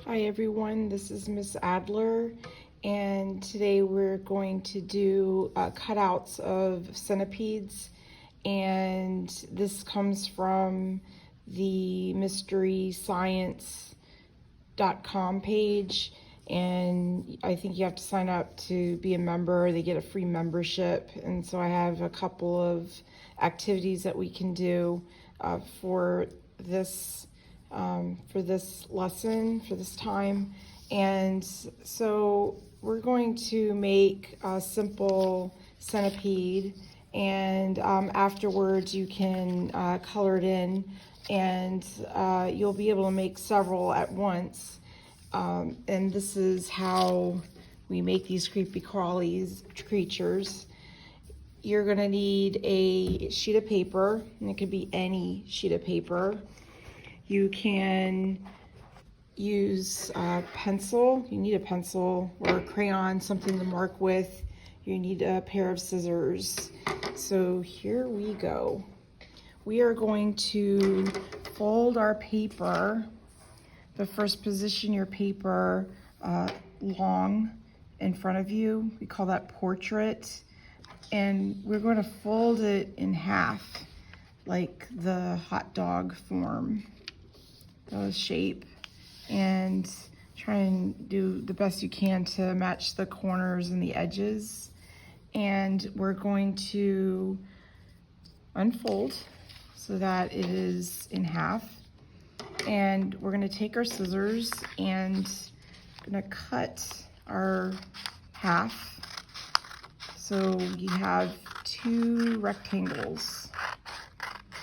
Hi everyone, this is Miss Adler, and today we're going to do cutouts of centipedes, and this comes from the mysteryscience.com page, and I think you have to sign up to be a member. They get a free membership, and so I have a couple of activities that we can do for this lesson, for this time. And so we're going to make a simple centipede, and afterwards you can color it in, and you'll be able to make several at once. And this is how we make these creepy crawlies creatures. You're going to need a sheet of paper, and it could be any sheet of paper. You can use a pencil. You need a pencil or a crayon, something to mark with. You need a pair of scissors. So here we go. We are going to fold our paper, but first position your paper long in front of you. We call that portrait. And we're going to fold it in half, like the hot dog form, the shape, and try and do the best you can to match the corners and the edges. And we're going to unfold so that it is in half. And we're going to take our scissors and going to cut our half. So you have two rectangles.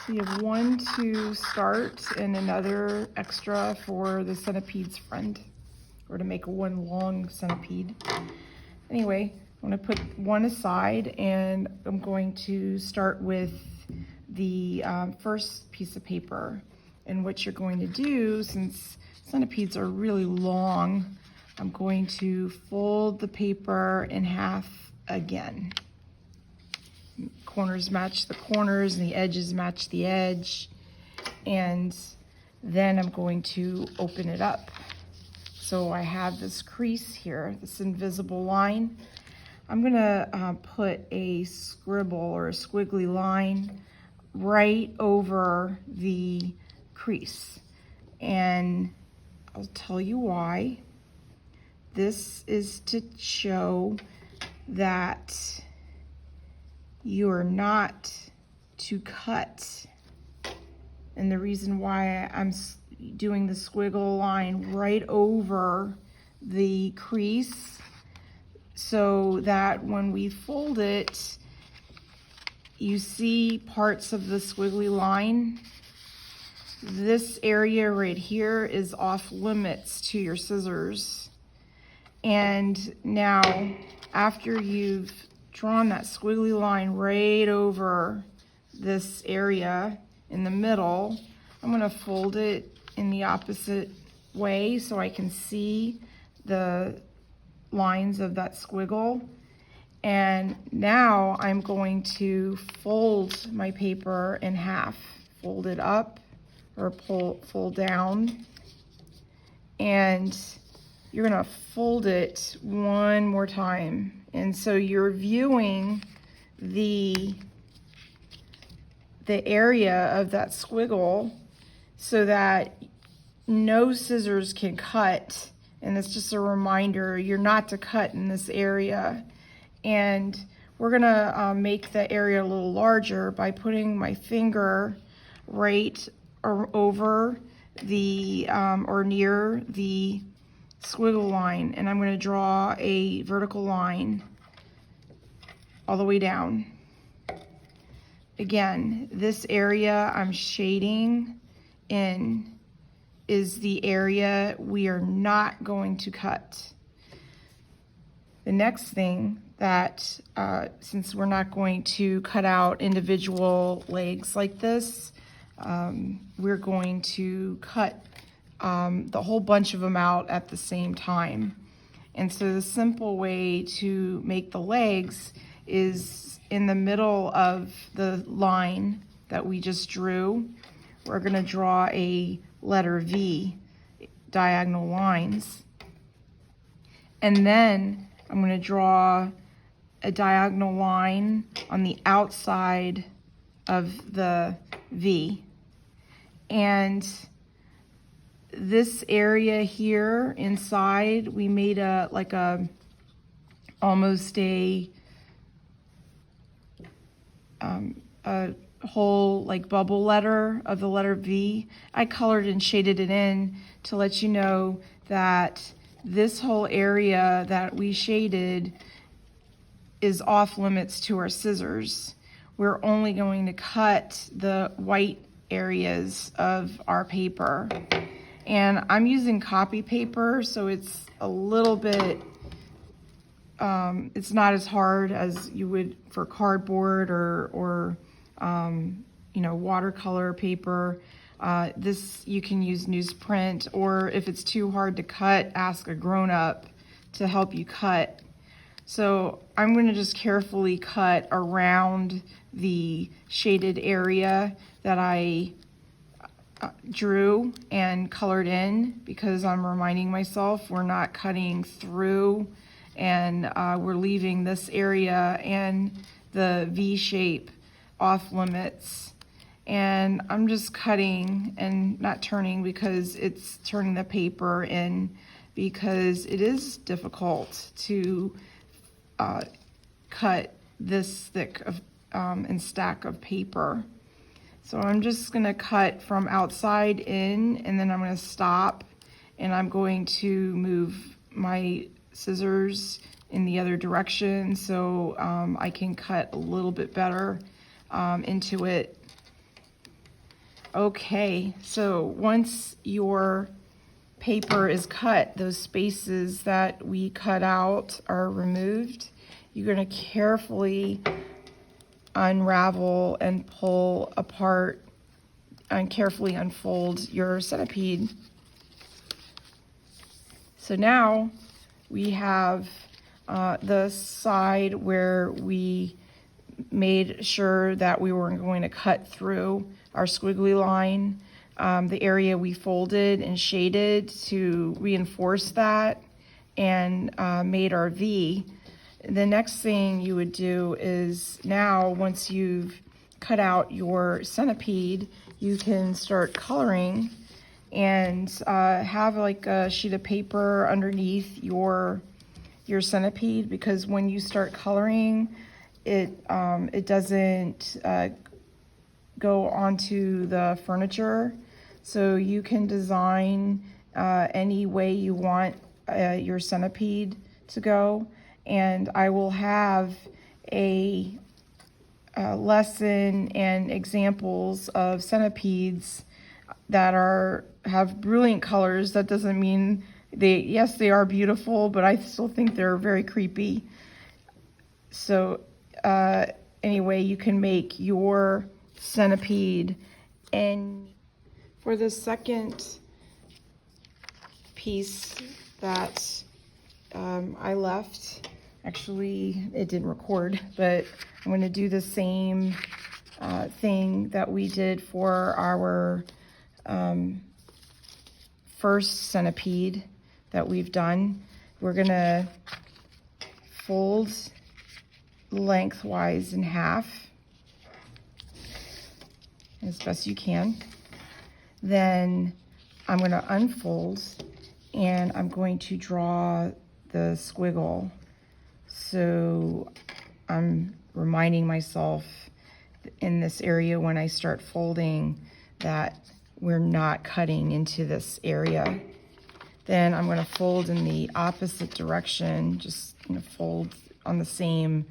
So you have one to start and another extra for the centipede's friend, or to make one long centipede. Anyway, I'm going to put one aside, and I'm going to start with the first piece of paper. And what you're going to do, since centipedes are really long, I'm going to fold the paper in half again. Corners match the corners and the edges match the edge. And then I'm going to open it up. So I have this crease here, this invisible line. I'm gonna put a scribble or a squiggly line right over the crease. And I'll tell you why. This is to show that you're not to cut. And the reason why I'm doing the squiggle line right over the crease, so that when we fold it, you see parts of the squiggly line. This area right here is off limits to your scissors. And now, after you've drawn that squiggly line right over this area in the middle, I'm going to fold it in the opposite way so I can see the lines of that squiggle. And now I'm going to fold my paper in half, fold it up or fold down, and you're going to fold it one more time. And so you're viewing the area of that squiggle so that no scissors can cut. And it's just a reminder, you're not to cut in this area. And we're gonna make the area a little larger by putting my finger right over the, or near the squiggle line, and I'm going to draw a vertical line all the way down. Again, this area I'm shading in is the area we are not going to cut. The next thing that, since we're not going to cut out individual legs like this, we're going to cut the whole bunch of them out at the same time. And so the simple way to make the legs is in the middle of the line that we just drew, we're going to draw a letter V. diagonal lines. And then I'm going to draw a diagonal line on the outside of the V. And this area here inside, we made almost a whole like bubble letter of the letter V. I colored and shaded it in to let you know that this whole area that we shaded is off limits to our scissors. We're only going to cut the white areas of our paper. And I'm using copy paper, so it's a little bit, it's not as hard as you would for cardboard or watercolor paper. This, you can use newsprint, or if it's too hard to cut, ask a grown-up to help you cut. So I'm going to just carefully cut around the shaded area that I drew and colored in, because I'm reminding myself we're not cutting through, and we're leaving this area and the V shape off limits. And I'm just cutting and not turning, because it's turning the paper in, because it is difficult to cut this thick of and stack of paper. So I'm just going to cut from outside in, and then I'm going to stop, and I'm going to move my scissors in the other direction so I can cut a little bit better into it. Okay, so once your paper is cut, those spaces that we cut out are removed. You're going to carefully unravel and pull apart and carefully unfold your centipede. So now we have the side where we made sure that we weren't going to cut through our squiggly line. The area we folded and shaded to reinforce that, and made our V. The next thing you would do is, now once you've cut out your centipede, you can start coloring and have like a sheet of paper underneath your centipede, because when you start coloring, it doesn't go onto the furniture. So you can design any way you want your centipede to go. And I will have a lesson and examples of centipedes that have brilliant colors. That doesn't mean yes, they are beautiful, but I still think they're very creepy. So anyway, you can make your centipede. And for the second piece that I left, actually it didn't record, but I'm going to do the same thing that we did for our first centipede that we've done. We're going to fold lengthwise in half as best you can. Then I'm going to unfold, and I'm going to draw the squiggle. So I'm reminding myself in this area when I start folding that we're not cutting into this area. Then I'm going to fold in the opposite direction, just fold on the same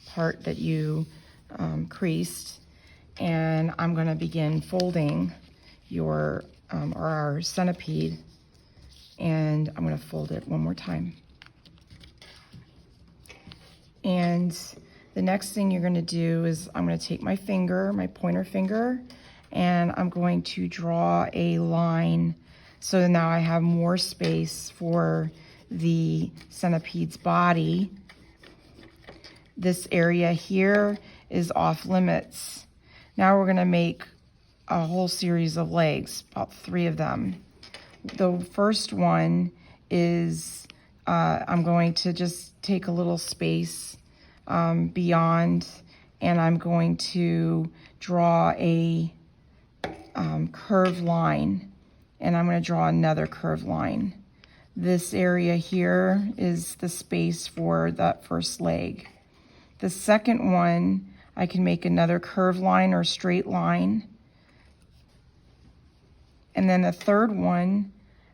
part that you creased, and I'm going to begin folding our centipede, and I'm going to fold it one more time. And the next thing you're going to do is I'm going to take my finger, my pointer finger, and I'm going to draw a line. So now I have more space for the centipede's body. This area here is off limits. Now we're going to make a whole series of legs, about 3 of them. the first one is I'm going to just take a little space beyond, and I'm going to draw a curved line, and I'm going to draw another curved line. This area here is the space for that first leg. The second one, I can make another curved line or straight line. And then the third one,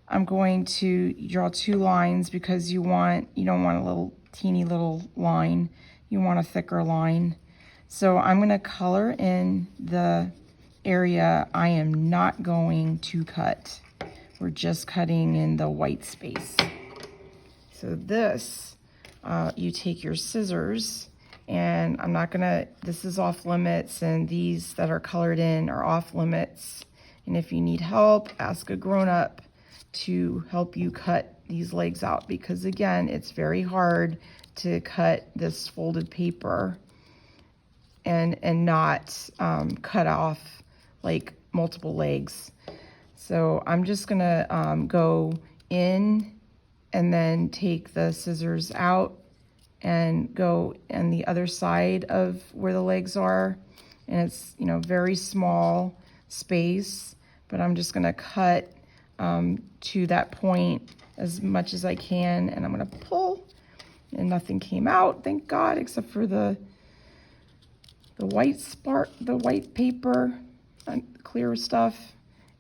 I'm going to draw 2 lines because you don't want a little teeny little line. You want a thicker line. So I'm going to color in the area I am not going to cut. We're just cutting in the white space. So this, you take your scissors, and I'm not gonna, this is off limits, and these that are colored in are off limits. And if you need help, ask a grown-up to help you cut these legs out, because again, it's very hard to cut this folded paper and not cut off like multiple legs. So I'm just gonna go in and then take the scissors out and go on the other side of where the legs are. And it's, very small space, but I'm just gonna cut to that point as much as I can, and I'm gonna pull, and nothing came out, thank God, except for the white paper, clear stuff.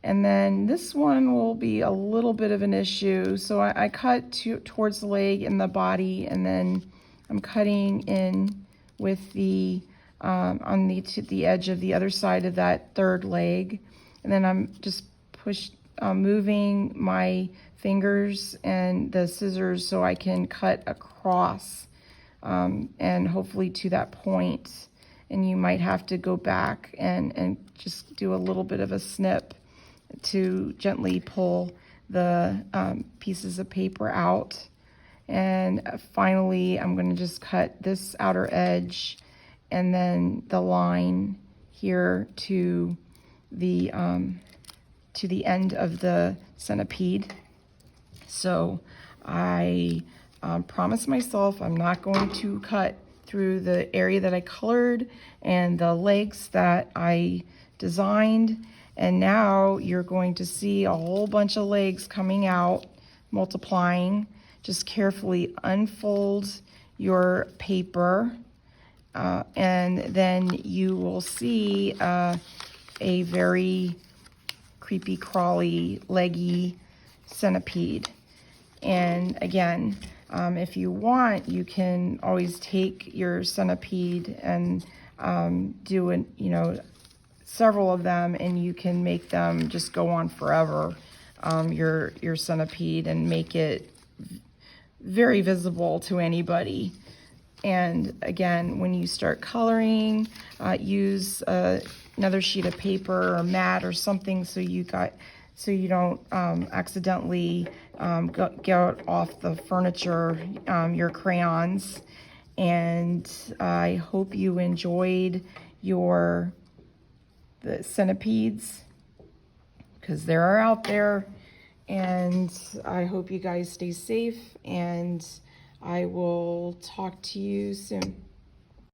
And then this one will be a little bit of an issue. So I cut towards the leg and the body, and then I'm cutting in with the on the edge of the other side of that third leg. And then I'm just moving my fingers and the scissors so I can cut across and hopefully to that point. And you might have to go back and just do a little bit of a snip to gently pull the pieces of paper out. And finally, I'm going to just cut this outer edge and then the line here to the end of the centipede. So I promised myself I'm not going to cut through the area that I colored and the legs that I designed. And now you're going to see a whole bunch of legs coming out, multiplying. Just carefully unfold your paper, and then you will see a very creepy, crawly, leggy centipede. And again, if you want, you can always take your centipede and do several of them, and you can make them just go on forever, your centipede, and make it very visible to anybody. And again, when you start coloring, use another sheet of paper or mat or something so you don't accidentally get off the furniture your crayons. And I hope you enjoyed the centipedes, because they are out there, and I hope you guys stay safe, and I will talk to you soon.